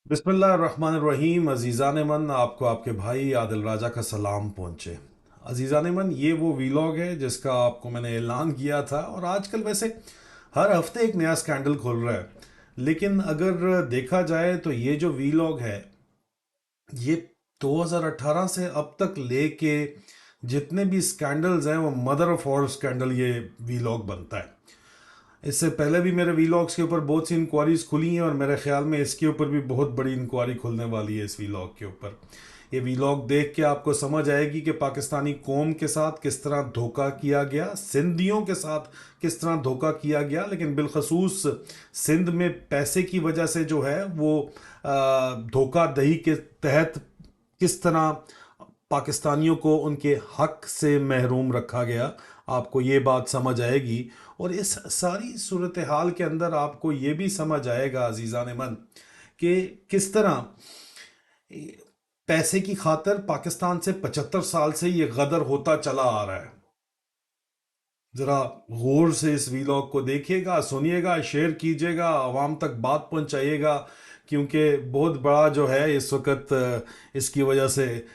बिस्मिल्लाहिर्रहमानिर्रहीम। अजीज़ान मन, आपको आपके भाई आदिल राजा का सलाम पहुँचे। अजीज़ान मन, ये वो वीलॉग है जिसका आपको मैंने ऐलान किया था, और आजकल वैसे हर हफ्ते एक नया स्कैंडल खुल रहा है। लेकिन अगर देखा जाए तो ये जो वीलॉग है, ये 2018 से अब तक लेके जितने भी स्कैंडल्स हैं वो मदर ऑफ ऑल स्कैंडल ये वीलॉग बनता है। इससे पहले भी मेरे वीलॉग्स के ऊपर बहुत सी इंक्वायरीज खुली हैं, और मेरे ख्याल में इसके ऊपर भी बहुत बड़ी इंक्वायरी खुलने वाली है इस वीलॉग के ऊपर। ये वीलॉग देख के आपको समझ आएगी कि पाकिस्तानी कौम के साथ किस तरह धोखा किया गया, सिंधियों के साथ किस तरह धोखा किया गया, लेकिन बिलखसूस सिंध में पैसे की वजह से जो है वो धोखा दही के तहत किस तरह पाकिस्तानियों को उनके हक से महरूम रखा गया। आपको ये बात समझ आएगी, और इस सारी सूरत हाल के अंदर आपको ये भी समझ आएगा अजीज़ान मन कि किस तरह पैसे की खातिर पाकिस्तान से 75 साल से ये गदर होता चला आ रहा है। ज़रा गौर से इस वीलॉग को देखिएगा, सुनिएगा, शेयर कीजिएगा, आवाम तक बात पहुंचाइएगा, क्योंकि बहुत बड़ा जो है इस वक्त इसकी वजह से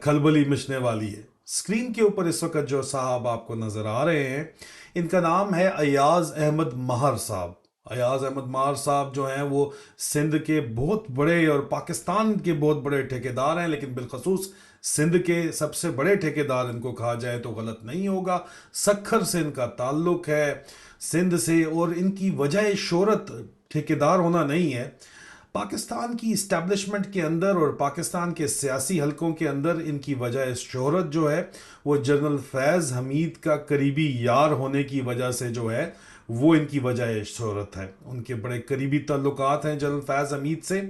खलबली मचने वाली है। स्क्रीन के ऊपर इस वक्त जो साहब आपको नज़र आ रहे हैं, इनका नाम है अयाज अहमद महर साहब। अयाज अहमद महर साहब जो हैं वो सिंध के बहुत बड़े और पाकिस्तान के बहुत बड़े ठेकेदार हैं, लेकिन बिलखसूस सिंध के सबसे बड़े ठेकेदार इनको कहा जाए तो गलत नहीं होगा। सखर से इनका ताल्लुक है, सिंध से, और इनकी वजह शोहरत ठेकेदार होना नहीं है। पाकिस्तान की इस्टेब्लिशमेंट के अंदर और पाकिस्तान के सियासी हलकों के अंदर इनकी वजह शोहरत जो है वो जनरल फैज़ हमीद का करीबी यार होने की वजह से जो है वो इनकी वजह शोहरत है। उनके बड़े करीबी ताल्लुकात हैं जनरल फैज़ हमीद से।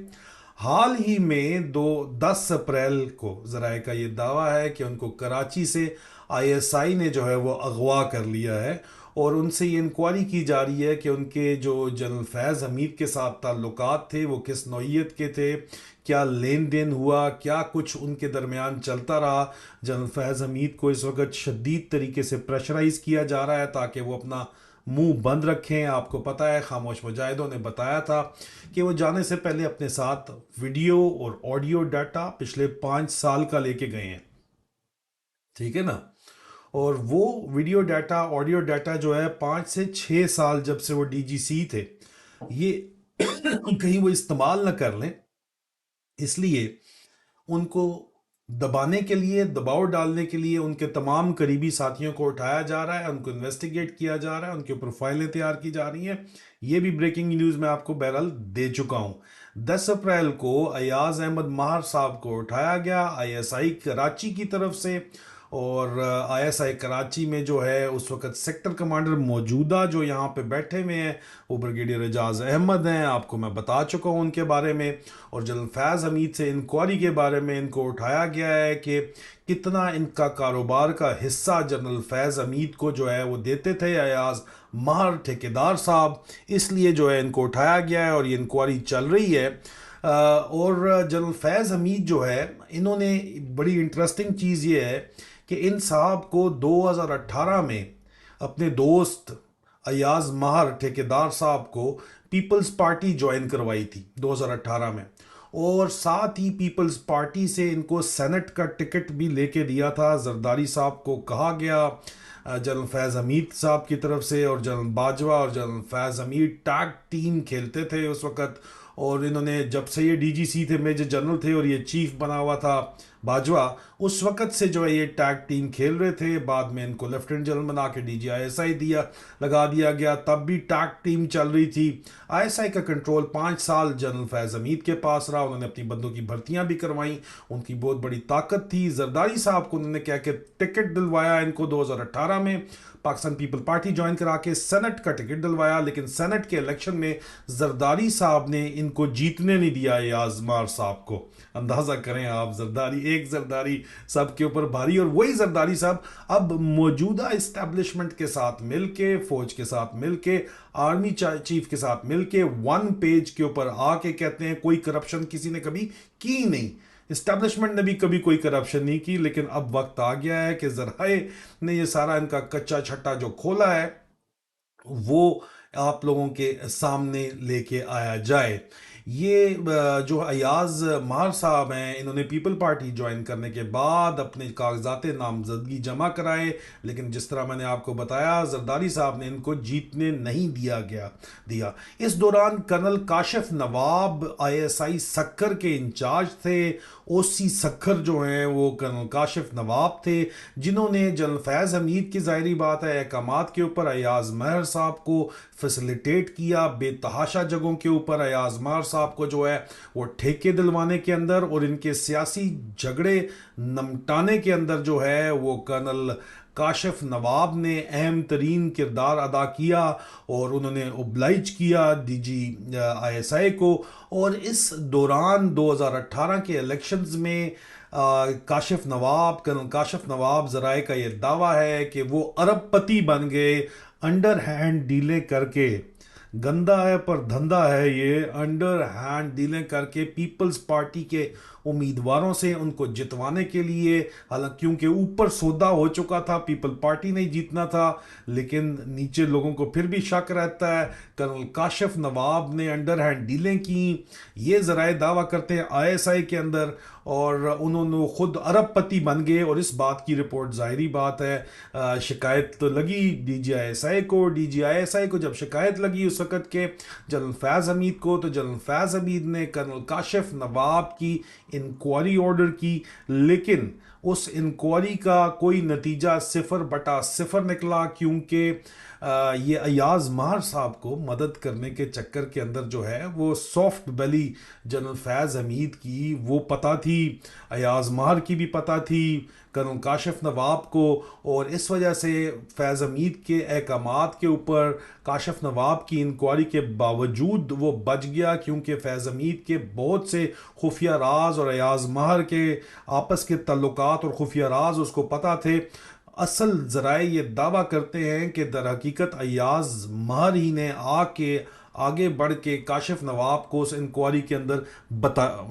हाल ही में 10 अप्रैल को जराए का ये दावा है कि उनको कराची से आईएसआई ने जो है वो अगवा कर लिया है, और उनसे ये इंक्वायरी की जा रही है कि उनके जो जनरल फैज़ हमीद के साथ ताल्लुकात थे वो किस नौइयत के थे, क्या लेन देन हुआ, क्या कुछ उनके दरमियान चलता रहा। जनरल फैज़ हमीद को इस वक्त शदीद तरीके से प्रेशराइज किया जा रहा है ताकि वो अपना मुंह बंद रखें। आपको पता है खामोश मुजाहिदों ने बताया था कि वो जाने से पहले अपने साथ वीडियो और ऑडियो डाटा पिछले 5 साल का लेके गए हैं, ठीक है ना। और वो वीडियो डाटा, ऑडियो डाटा जो है 5 से 6 साल जब से वो डीजीसी थे, ये कहीं वो इस्तेमाल न कर लें, इसलिए उनको दबाने के लिए, दबाव डालने के लिए उनके तमाम करीबी साथियों को उठाया जा रहा है, उनको इन्वेस्टिगेट किया जा रहा है, उनके ऊपर फाइलें तैयार की जा रही हैं। ये भी ब्रेकिंग न्यूज़ मैं आपको बहरहाल दे चुका हूँ। 10 अप्रैल को अयाज अहमद महर साहब को उठाया गया आईएसआई कराची की तरफ से, और आईएसआई कराची में जो है उस वक्त सेक्टर कमांडर मौजूदा जो यहाँ पे बैठे हुए हैं वो ब्रिगेडियर एजाज अहमद हैं। आपको मैं बता चुका हूँ उनके बारे में। और जनरल फैज़ हमीद से इंक्वायरी के बारे में इनको उठाया गया है कि कितना इनका कारोबार का हिस्सा जनरल फैज़ हमीद को जो है वो देते थे अयाज महर ठेकेदार साहब, इसलिए जो है इनको उठाया गया है और ये इंक्वायरी चल रही है। और जनरल फैज़ हमीद जो है, इन्होंने बड़ी इंटरेस्टिंग चीज़ ये है कि इन साहब को 2018 में अपने दोस्त अयाज महर ठेकेदार साहब को पीपल्स पार्टी ज्वाइन करवाई थी 2018 में, और साथ ही पीपल्स पार्टी से इनको सेनेट का टिकट भी लेके दिया था। जरदारी साहब को कहा गया जनरल फैज़ हमीद साहब की तरफ से, और जनरल बाजवा और जनरल फैज़ हमीद टैग टीम खेलते थे उस वक़्त। और इन्होंने जब से ये डीजीसी थे, मेजर जनरल थे, और ये चीफ बना हुआ था बाजवा, उस वक़्त से जो है ये टैग टीम खेल रहे थे। बाद में इनको लेफ्टिनेंट जनरल बना के डीजीआईएसआई लगा दिया गया, तब भी टैग टीम चल रही थी। आईएसआई का कंट्रोल 5 साल जनरल फैज़ हमीद के पास रहा। उन्होंने अपनी बंदों की भर्तियां भी करवाई, उनकी बहुत बड़ी ताकत थी। जरदारी साहब को उन्होंने क्या कि टिकट दिलवाया इनको 2018 में, पाकिस्तान पीपल पार्टी ज्वाइन करा के सेनेट का टिकट दिलवाया, लेकिन सेनेट के इलेक्शन में जरदारी साहब ने इनको जीतने नहीं दिया आजमार साहब को। अंदाजा करें आप, जरदारी, एक जरदारी साहब के ऊपर भारी, और वही जरदारी साहब अब मौजूदा इस्टेब्लिशमेंट के साथ मिलके, फौज के साथ मिलके, आर्मी चीफ के साथ मिलके वन पेज के ऊपर आके कहते हैं कोई करप्शन किसी ने कभी की नहीं, इस्टेब्लिशमेंट ने भी कभी कोई करप्शन नहीं की। लेकिन अब वक्त आ गया है कि जराए ने ये सारा इनका कच्चा छट्टा जो खोला है वो आप लोगों के सामने लेके आया जाए। ये जो अयाज मार साहब हैं, इन्होंने पीपल पार्टी ज्वाइन करने के बाद अपने कागजात नामजदगी जमा कराए, लेकिन जिस तरह मैंने आपको बताया जरदारी साहब ने इनको जीतने नहीं दिया। इस दौरान कर्नल काशिफ नवाब आईएसआई सक्खर के इंचार्ज थे। ओसी सक्खर जो हैं वो कर्नल काशिफ नवाब थे, जिन्होंने जनरल फैज़ हमीद की ज़ाहिरी बात है अहकामात के ऊपर अयाज महर साहब को फैसिलिटेट किया। बेतहाशा जगहों के ऊपर अयाज महर साहब को जो है वो ठेके दिलवाने के अंदर और इनके सियासी झगड़े निपटाने के अंदर जो है वो कर्नल काशिफ नवाब ने अहम तरीन किरदार अदा किया और उन्होंने ओब्लाइज किया डीजी आईएसआई को। और इस दौरान 2018 के इलेक्शंस में कर्नल काशिफ नवाब जराए का ये दावा है कि वो अरबपति बन गए अंडर हैंड डीलें करके। गंदा है पर धंधा है ये, अंडर हैंड डीलें करके पीपल्स पार्टी के उम्मीदवारों से उनको जितवाने के लिए। हालांकि क्योंकि ऊपर सौदा हो चुका था, पीपल पार्टी नहीं जीतना था, लेकिन नीचे लोगों को फिर भी शक रहता है। कर्नल काशिफ नवाब ने अंडर हैंड डीलें की, ये जराए दावा करते हैं आईएसआई के अंदर, और उन्होंने खुद अरबपति बन गए। और इस बात की रिपोर्ट ज़ाहिरी बात है शिकायत तो लगी डीजीआईएसआई को जब शिकायत लगी उस वक़्त के जनरल फैज़ हमीद को, तो जनरल फैज़ हमीद ने कर्नल काशिफ नवाब की इंक्वायरी ऑर्डर की, लेकिन उस इंक्वायरी का कोई नतीजा 0/0 निकला, क्योंकि ये अयाज महर साहब को मदद करने के चक्कर के अंदर जो है वो सॉफ्ट बेली जनरल फैज़ हमीद की वो पता थी, अयाज महर की भी पता थी कर्नल काशिफ नवाब को। और इस वजह से फैज़ हमीद के अहकामात के ऊपर काशिफ नवाब की इंक्वायरी के बावजूद वो बच गया, क्योंकि फैज़ हमीद के बहुत से खुफिया राज और अयाज महर के आपस के ताल्लुकात और खुफिया राज उसको पता थे। असल ज़राए ये दावा करते हैं कि दर हकीकत अयाज महर ही ने आगे बढ़ के काशिफ नवाब को उस इंक्वायरी के अंदर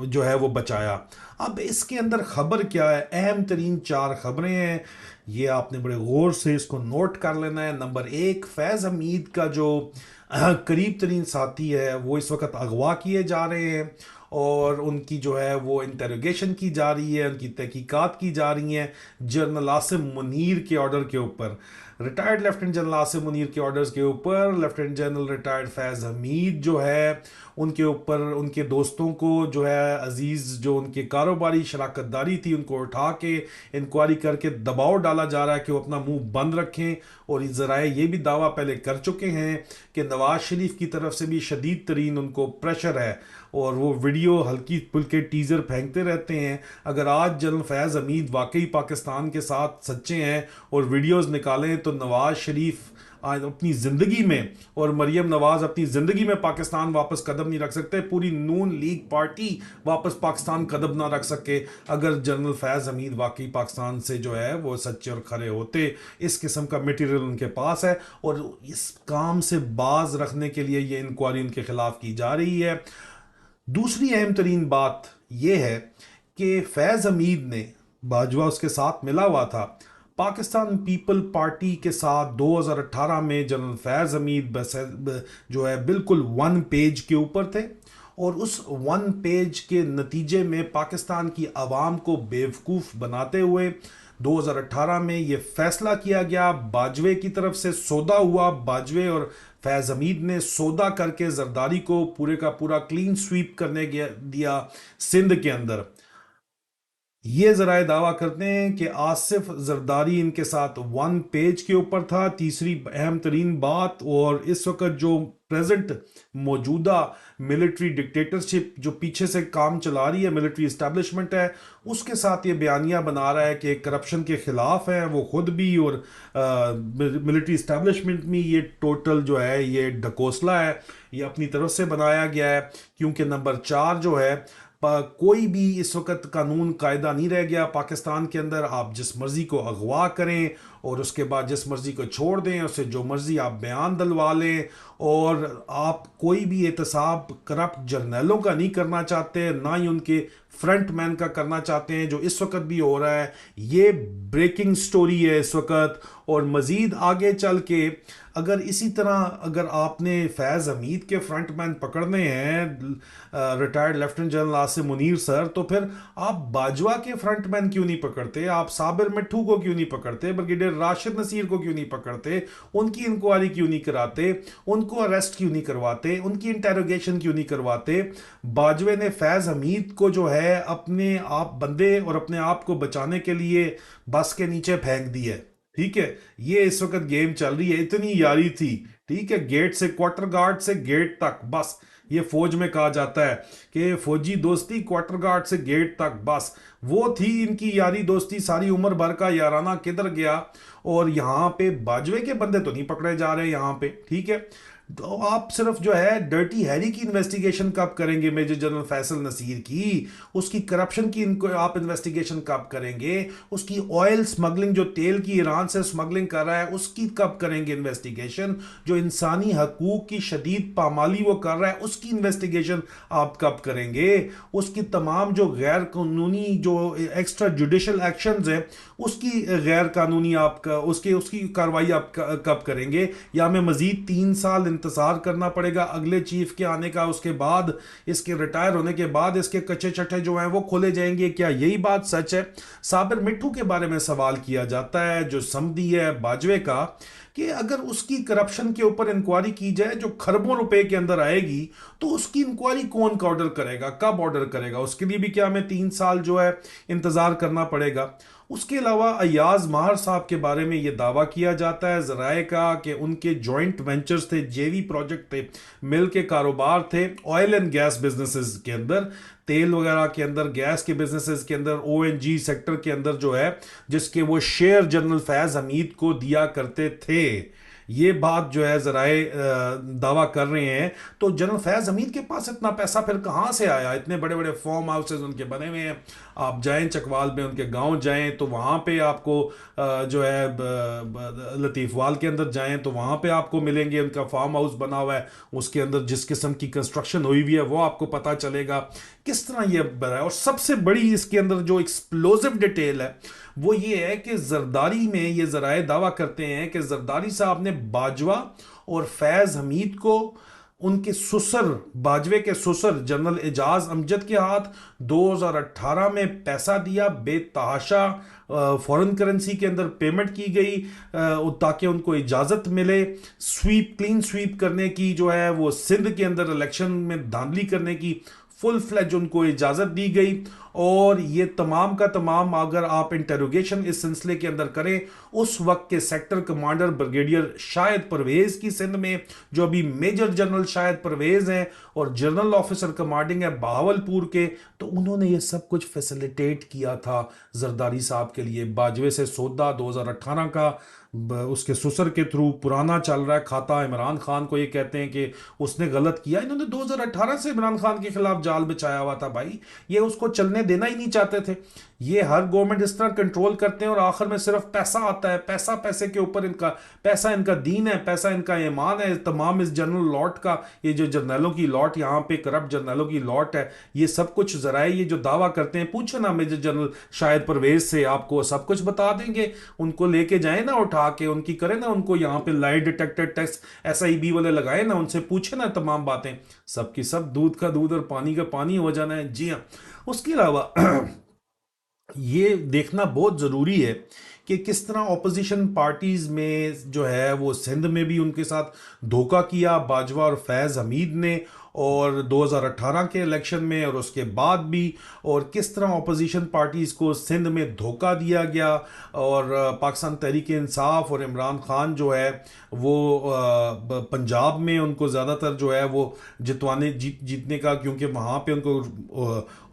जो है वो बचाया। अब इसके अंदर खबर क्या है, अहम तरीन 4 खबरें हैं, ये आपने बड़े गौर से इसको नोट कर लेना है। नंबर 1, फैज़ हमीद का जो करीब तरीन साथी है वो इस वक्त अगवा किए जा रहे हैं और उनकी जो है वो इंटेरोगेशन की जा रही है, उनकी तहकीकात की जा रही हैं जनरल आसिम मुनीर के ऑर्डर के ऊपर, retired lieutenant general Asim Munir के ऑर्डर्स के ऊपर। लेफ्टिनेंट जनरल रिटायर्ड फैज़ हमीद जो है उनके ऊपर उनके दोस्तों को जो है अजीज़ जो उनके कारोबारी शराकतदारी थी उनको उठा के इंक्वायरी करके दबाव डाला जा रहा है कि वो अपना मुंह बंद रखें। और इस ज़राए ये भी दावा पहले कर चुके हैं कि नवाज शरीफ की तरफ से भी शदीद तरीन उनको प्रेशर है और वो वीडियो हल्की फुल्के टीज़र फेंकते रहते हैं। अगर आज जनरल फैज़ हमीद वाकई पाकिस्तान के साथ सच्चे हैं और वीडियोस निकालें तो नवाज शरीफ आज अपनी ज़िंदगी में और मरियम नवाज अपनी ज़िंदगी में पाकिस्तान वापस कदम नहीं रख सकते, पूरी नून लीग पार्टी वापस पाकिस्तान कदम ना रख सके अगर जनरल फैज़ हमीद वाकई पाकिस्तान से जो है वो सच्चे और खरे होते। इस किस्म का मटेरियल उनके पास है और इस काम से बाज रखने के लिए ये इंक्वायरी उनके खिलाफ की जा रही है। दूसरी अहम तरीन बात यह है कि फैज़ हमीद ने बाजवा उसके साथ मिला हुआ था पाकिस्तान पीपल पार्टी के साथ 2018 में जनरल फैज़ हमीद जो है बिल्कुल 1 पेज के ऊपर थे और उस 1 पेज के नतीजे में पाकिस्तान की आवाम को बेवकूफ़ बनाते हुए 2018 में ये फैसला किया गया, बाजवे की तरफ से सौदा हुआ, बाजवे और फैज़ हमीद ने सौदा करके जरदारी को पूरे का पूरा क्लीन स्वीप करने दिया सिंध के अंदर। ये जराए दावा करते हैं कि आसिफ जरदारी इनके साथ 1 पेज के ऊपर था। तीसरी अहम तरीन बात, और इस वक्त जो प्रेजेंट मौजूदा मिलिट्री डिक्टेटरशिप जो पीछे से काम चला रही है, मिलिट्री इस्टेब्लिशमेंट है, उसके साथ ये बयानिया बना रहा है कि करप्शन के खिलाफ है वो खुद भी और मिलिट्री इस्टेब्लिशमेंट में ये टोटल जो है ये ढकोसला है, ये अपनी तरफ से बनाया गया है। क्योंकि नंबर 4 जो है कोई भी इस वक्त कानून कायदा नहीं रह गया पाकिस्तान के अंदर, आप जिस मर्जी को अगवा करें और उसके बाद जिस मर्जी को छोड़ दें, उससे जो मर्जी आप बयान दिलवा लें, और आप कोई भी एहतसाब करप्ट जर्नलों का नहीं करना चाहते, ना ही उनके फ्रंट मैन का करना चाहते हैं, जो इस वक्त भी हो रहा है। ये ब्रेकिंग स्टोरी है इस वक्त। और मज़ीद आगे चल के अगर इसी तरह अगर आपने फैज़ हमीद के फ्रंटमैन पकड़ने हैं, retired lieutenant general Asim Munir sir, तो फिर आप बाजवा के फ्रंटमैन क्यों नहीं पकड़ते? आप साबिर मिट्ठू को क्यों नहीं पकड़ते? ब्रिगेडियर राशिद नसीर को क्यों नहीं पकड़ते? उनकी इंक्वायरी क्यों नहीं कराते? उनको अरेस्ट क्यों नहीं करवाते? उनकी इंटेरोगेशन क्यों नहीं करवाते? बाजवे ने फैज़ हमीद को जो है अपने आप बंदे और अपने आप को बचाने के लिए बस के नीचे फेंक दिया है। ठीक है, ये इस वक्त गेम चल रही है। इतनी यारी थी, ठीक है, गेट से, क्वार्टर गार्ड से गेट तक, बस। ये फौज में कहा जाता है कि फौजी दोस्ती क्वार्टर गार्ड से गेट तक, बस वो थी इनकी यारी दोस्ती। सारी उम्र भर का याराना किधर गया? और यहाँ पे बाजवे के बंदे तो नहीं पकड़े जा रहे यहाँ पे, ठीक है। तो आप सिर्फ जो है डर्टी हैरी की इन्वेस्टिगेशन कब करेंगे? मेजर जनरल फैसल नसीर की, उसकी करप्शन की इनको आप इन्वेस्टिगेशन कब करेंगे? उसकी ऑयल स्मगलिंग, जो तेल की ईरान से स्मगलिंग कर रहा है, उसकी कब करेंगे इन्वेस्टिगेशन? जो इंसानी हकूक की शदीद पामाली वो कर रहा है, उसकी इन्वेस्टिगेशन आप कब करेंगे? उसकी तमाम जो गैर कानूनी जो एक्स्ट्रा जुडिशल एक्शंस हैं, उसकी गैर कानूनी आप उसकी उसकी कार्रवाई आप कब करेंगे? या हमें मजीद 3 साल इंतजार करना पड़ेगा अगले चीफ के आने का? उसके बाद, इसके रिटायर होने के बाद इसके कच्चे चट्टे जो हैं वो खोले जाएंगे? क्या यही बात सच है? साबिर मिट्ठू के बारे में सवाल किया जाता है, जो समधी है बाजवे का, कि अगर उसकी करप्शन के ऊपर इंक्वायरी की जाए जो खरबों रुपए के अंदर आएगी, तो उसकी इंक्वायरी कौन का ऑर्डर करेगा, कब ऑर्डर करेगा? उसके लिए भी क्या हमें 3 साल जो है इंतजार करना पड़ेगा? उसके अलावा अयाज माहर साहब के बारे में यह दावा किया जाता है जराए का कि उनके जॉइंट वेंचर्स थे, जेवी प्रोजेक्ट थे, मिल के कारोबार थे ऑयल एंड गैस बिजनेसेस के अंदर, तेल वगैरह के अंदर, गैस के बिजनेसेस के अंदर, ओएनजी सेक्टर के अंदर जो है, जिसके वो शेयर जनरल फैज हमीद को दिया करते थे। ये बात जो है जराए दावा कर रहे हैं। तो जनरल फैज हमीद के पास इतना पैसा फिर कहाँ से आया? इतने बड़े बड़े फार्म हाउसेज उनके बने हुए हैं। आप जाएं चकवाल में, उनके गांव जाएं तो वहाँ पे आपको जो है लतीफ़वाल के अंदर जाएं तो वहाँ पे आपको मिलेंगे, उनका फार्म हाउस बना हुआ है, उसके अंदर जिस किस्म की कंस्ट्रक्शन हुई हुई है वो आपको पता चलेगा किस तरह ये बना है। और सबसे बड़ी इसके अंदर जो एक्सप्लोजिव डिटेल है वो ये है कि जरदारी में ये जराए दावा करते हैं कि जरदारी साहब ने बाजवा और फैज हमीद को उनके ससुर, बाजवे के ससुर जनरल एजाज अमजद के हाथ 2018 में पैसा दिया, बेतहाशा फॉरेन करेंसी के अंदर पेमेंट की गई ताकि उनको इजाज़त मिले स्वीप, क्लीन स्वीप करने की, जो है वो सिंध के अंदर इलेक्शन में धांधली करने की फुल फ्लैज उनको इजाज़त दी गई। और ये तमाम का तमाम अगर आप इंटेरोगेशन इस सिलसिले के अंदर करें, उस वक्त के sector commander brigadier Shahid Parvez की सिंध में, जो अभी मेजर जनरल शाहिद परवेज हैं और जनरल ऑफिसर कमांडिंग है बहावलपुर के, तो उन्होंने ये सब कुछ फैसिलिटेट किया था जरदारी साहब के लिए। बाजवे से सौदा 2018 का उसके ससुर के थ्रू पुराना चल रहा है खाता। इमरान खान को ये कहते हैं कि उसने गलत किया। इन्होंने 2018 से इमरान खान के खिलाफ जाल बिछाया हुआ था भाई, ये उसको चलने देना ही नहीं चाहते थे। ये हर गवर्नमेंट इस तरह कंट्रोल करते हैं और आखिर में सिर्फ पैसा आता है, पैसा, पैसे के ऊपर इनका पैसा, इनका दीन है, पैसा इनका ईमान है। तमाम इस जनरल लॉट का, ये जो जर्नलों की लॉट यहाँ पे करप्ट जर्नलों की लॉट है, ये सब कुछ जराए ये जो दावा करते हैं, पूछो ना मेजर जनरल शाहिद परवेज से, आपको सब कुछ बता देंगे। उनको लेके जाए ना उठा के, उनकी करें ना, उनको यहाँ पे लाई डिटेक्टर टेस्ट SIB वाले लगाए ना, उनसे पूछे ना तमाम बातें, सबकी सब दूध का दूध और पानी का पानी हो जाना है। जी हाँ। उसके अलावा ये देखना बहुत ज़रूरी है कि किस तरह ऑपोजिशन पार्टीज़ में जो है वो सिंध में भी उनके साथ धोखा किया बाजवा और फैज़ हमीद ने, और 2018 के इलेक्शन में और उसके बाद भी, और किस तरह ऑपोजिशन पार्टीज़ को सिंध में धोखा दिया गया। और पाकिस्तान तहरीक इंसाफ और इमरान खान जो है वो पंजाब में उनको ज़्यादातर जो है वो जीतने का, क्योंकि वहाँ पे उनको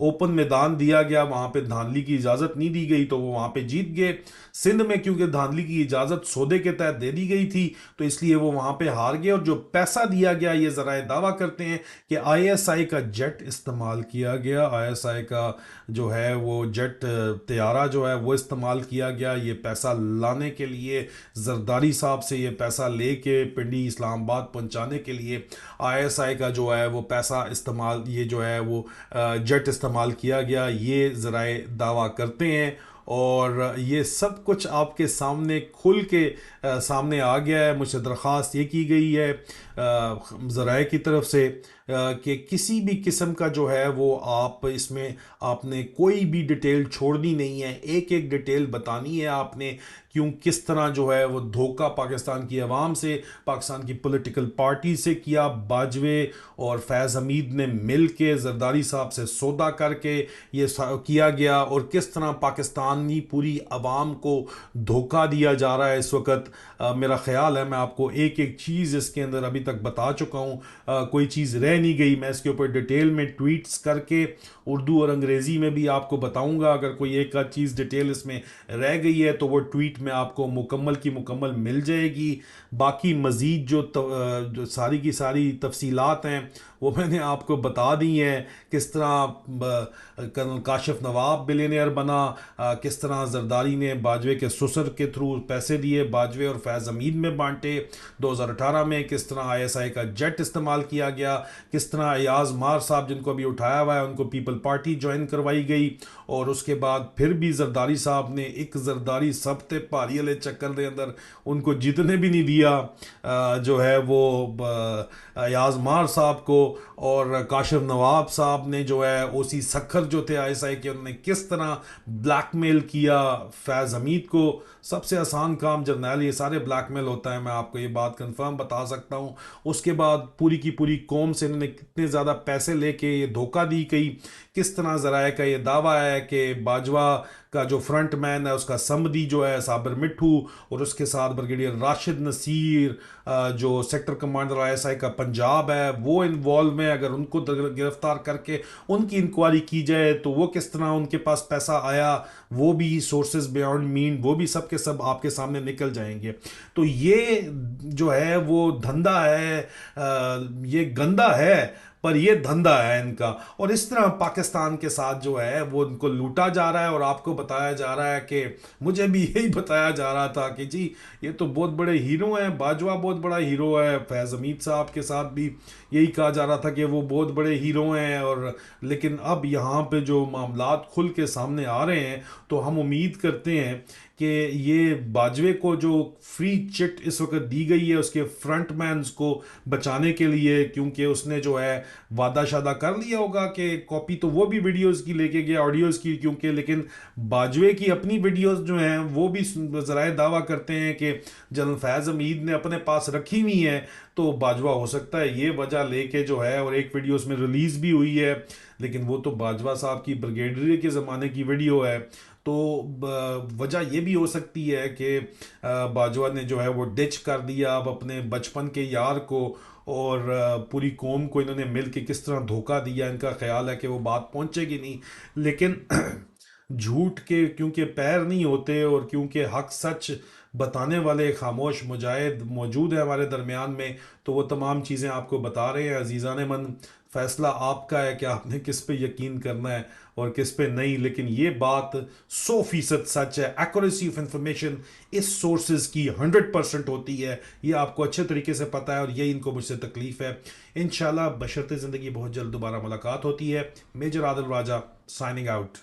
ओपन मैदान दिया गया, वहाँ पे धांधली की इजाज़त नहीं दी गई, तो वो वहाँ पे जीत गए। सिंध में क्योंकि धांधली की इजाजत सौदे के तहत दे दी गई थी तो इसलिए वो वहां पे हार गए, और जो पैसा दिया गया ये जराए दावा करते हैं कि आईएसआई का जेट इस्तेमाल किया गया, आईएसआई का जो है वो जेट तैयारा जो है वो इस्तेमाल किया गया ये पैसा लाने के लिए, जरदारी साहब से ये पैसा लेके पिंडी इस्लामाबाद पहुंचाने के लिए आईएसआई का जो है वो पैसा इस्तेमाल, ये जो है वो जेट इस्तेमाल किया गया, ये ज़राए दावा करते हैं। और ये सब कुछ आपके सामने खुल के सामने आ गया है। मुझसे दरख्वास्त ये की गई है ज़राए की तरफ से कि किसी भी किस्म का जो है वो आप इसमें आपने कोई भी डिटेल छोड़नी नहीं है, एक एक डिटेल बतानी है आपने, क्यों किस तरह जो है वो धोखा पाकिस्तान की आवाम से, पाकिस्तान की पॉलिटिकल पार्टी से किया। बाजवे और फैज़ हमीद ने मिल के जरदारी साहब से सौदा करके ये किया गया, और किस तरह पाकिस्तानी पूरी आवाम को धोखा दिया जा रहा है इस वक्त। मेरा ख्याल है मैं आपको एक एक चीज़ इसके अंदर अभी तक बता चुका हूँ, कोई चीज़ रह नहीं गई। मैं इसके ऊपर डिटेल में ट्वीट्स करके उर्दू और अंग्रेज़ी में भी आपको बताऊंगा। अगर कोई एक आध चीज़ डिटेल इसमें रह गई है तो वो ट्वीट में आपको मुकम्मल की मुकम्मल मिल जाएगी। बाकी मज़ीद जो सारी की सारी तफसीलात हैं वो मैंने आपको बता दी हैं। किस तरह कर्नल काशिफ नवाब बिलियनियर बना, किस तरह जरदारी ने बाजवे के ससुर के थ्रू पैसे दिए, बाजवे और फैज़ हमीद में बांटे 2018 में, किस तरह आईएसआई का जेट इस्तेमाल किया गया, किस तरह अयाज मार साहब जिनको अभी उठाया हुआ है उनको पीपल पार्टी ज्वाइन करवाई गई, और उसके बाद फिर भी जरदारी साहब ने एक जरदारी सबते भारी वाले चक्कर के अंदर उनको जीतने भी नहीं दिया जो है वो अयाज मार साहब को। और काशिफ नवाब साहब ने जो है ओसी सखर जो थे आईएसआई के, उन्होंने किस तरह ब्लैकमेल किया फैज़ हमीद को। सबसे आसान काम जर्नैल ये सारे ब्लैकमेल होता है, मैं आपको ये बात कंफर्म बता सकता हूँ। उसके बाद पूरी की पूरी कौम से इन्होंने कितने ज़्यादा पैसे लेके ये धोखा दी गई। किस तरह ज़राए का ये दावा है कि बाजवा का जो फ्रंट मैन है उसका समदी जो है साबिर मिट्ठू, और उसके साथ ब्रिगेडियर राशिद नसीर जो सेक्टर कमांडर आईएसआई का पंजाब है वो इन्वॉल्व में, अगर उनको गिरफ्तार करके उनकी इंक्वायरी की जाए तो वो किस तरह उनके पास पैसा आया, वो भी सोर्सेज बियॉन्ड मीन, वो भी सब के सब आपके सामने निकल जाएंगे। तो ये जो है वो धंधा है, ये गंदा है पर ये धंधा है इनका, और इस तरह पाकिस्तान के साथ जो है वो इनको लूटा जा रहा है। और आपको बताया जा रहा है कि मुझे भी यही बताया जा रहा था कि जी ये तो बहुत बड़े हीरो हैं, बाजवा बहुत बड़ा हीरो है, फैज़ हमीद साहब के साथ भी यही कहा जा रहा था कि वो बहुत बड़े हीरो हैं। और लेकिन अब यहाँ पे जो मामलात खुल के सामने आ रहे हैं तो हम उम्मीद करते हैं कि ये बाजवे को जो फ्री चिट इस वक्त दी गई है उसके फ्रंटमैन्स को बचाने के लिए, क्योंकि उसने जो है वादा शादा कर लिया होगा कि कॉपी तो वो भी वीडियोस की लेके गया, ऑडियोज की, क्योंकि लेकिन बाजवे की अपनी वीडियोस जो हैं वो भी ज़राए दावा करते हैं कि जनरल फैज़ हमीद ने अपने पास रखी हुई है। तो बाजवा हो सकता है ये वजह लेके जो है, और एक वीडियो उसमें रिलीज़ भी हुई है, लेकिन वो तो बाजवा साहब की ब्रिगेडियर के ज़माने की वीडियो है। तो वजह ये भी हो सकती है कि बाजवा ने जो है वो डिच कर दिया अब अपने बचपन के यार को, और पूरी कौम को इन्होंने मिल के किस तरह धोखा दिया। इनका ख्याल है कि वो बात पहुंचेगी नहीं, लेकिन झूठ के क्योंकि पैर नहीं होते, और क्योंकि हक सच बताने वाले खामोश मुजाहिद मौजूद है हमारे दरमियान में, तो वो तमाम चीज़ें आपको बता रहे हैं। अजीज़ान मन, फ़ैसला आपका है कि आपने किस पे यकीन करना है और किस पे नहीं, लेकिन ये बात 100% सच है। एक्यूरेसी ऑफ इंफॉर्मेशन इस सोर्सेज की 100% होती है, ये आपको अच्छे तरीके से पता है, और यही इनको मुझसे तकलीफ़ है। इंशाल्लाह बशर्ते ज़िंदगी बहुत जल्द दोबारा मुलाकात होती है। मेजर आदिल राजा साइनिंग आउट।